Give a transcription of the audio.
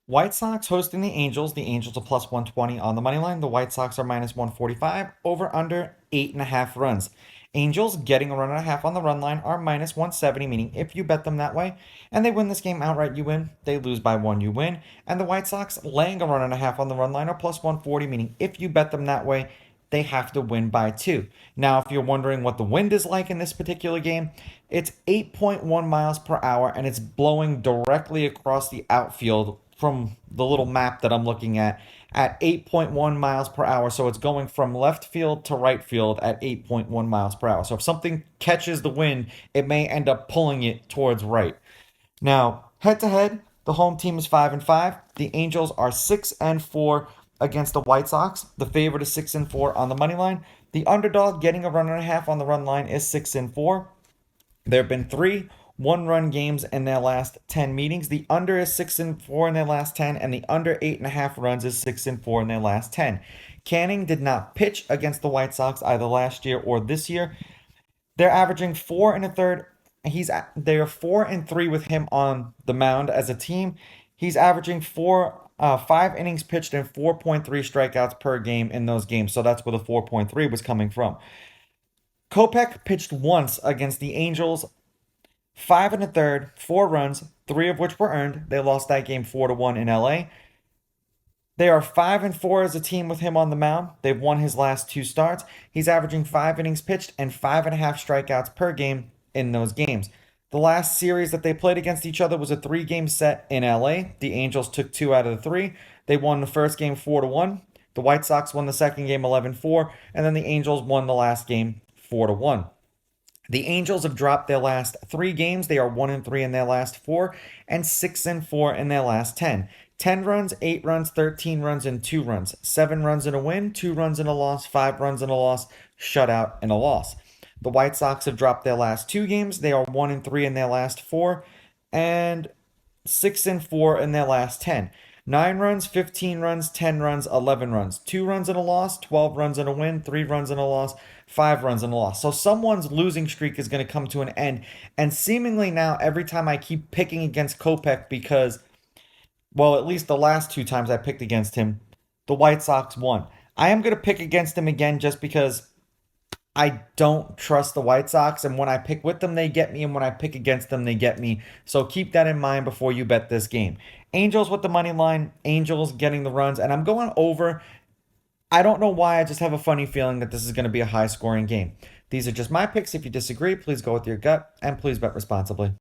White Sox hosting the Angels. The Angels are plus 120 on the money line. The White Sox are minus 145. Over under 8.5 runs. Angels getting a run and a half on the run line are minus 170, meaning if you bet them that way and they win this game outright, you win. They lose by one, you win. And the White Sox laying a run and a half on the run line are plus 140, meaning if you bet them that way, they have to win by two. Now, if you're wondering what the wind is like in this particular game, it's 8.1 miles per hour and it's blowing directly across the outfield from the little map that I'm looking at 8.1 miles per hour. So it's going from left field to right field at 8.1 miles per hour. So if something catches the wind, it may end up pulling it towards right. Now, head to head, the home team is 5-5. The Angels are 6-4 against the White Sox. The favorite is 6-4 on the money line. The underdog getting a run and a half on the run line is 6-4. There have been three one-run games in their last 10 meetings. The under is 6-4 in their last 10, and the under 8.5 runs is 6-4 in their last 10. Canning did not pitch against the White Sox either last year or this year. They're averaging 4 1/3. They're 4-3 with him on the mound as a team. He's averaging 5 innings pitched and 4.3 strikeouts per game in those games. So that's where the 4.3 was coming from. Kopech pitched once against the Angels, 5 1/3, 4 runs, three of which were earned. They lost that game 4-1 in LA. They are 5-4 as a team with him on the mound. They've won his last two starts. He's averaging 5 innings pitched and 5.5 strikeouts per game in those games. The last series that they played against each other was a three-game set in LA. The Angels took two out of the three. They won the first game 4-1. The White Sox won the second game 11-4, and then the Angels won the last game 4-1. The Angels have dropped their last three games. They are 1-3 in their last four and 6-4 in their last 10. 10 runs, 8 runs, 13 runs, and 2 runs. 7 runs in a win, 2 runs in a loss, 5 runs in a loss, shutout and a loss. The White Sox have dropped their last two games. They are 1-3 in their last four and 6-4 in their last 10. 9 runs, 15 runs, 10 runs, 11 runs. 2 runs in a loss, 12 runs in a win, 3 runs in a loss, 5 runs in a loss. So someone's losing streak is going to come to an end. And seemingly now, every time I keep picking against Kopech because, well, at least the last two times I picked against him, the White Sox won. I am going to pick against him again just because I don't trust the White Sox, and when I pick with them, they get me, and when I pick against them, they get me. So keep that in mind before you bet this game. Angels with the money line, Angels getting the runs, and I'm going over. I don't know why, I just have a funny feeling that this is going to be a high scoring game. These are just my picks. If you disagree, please go with your gut, and please bet responsibly.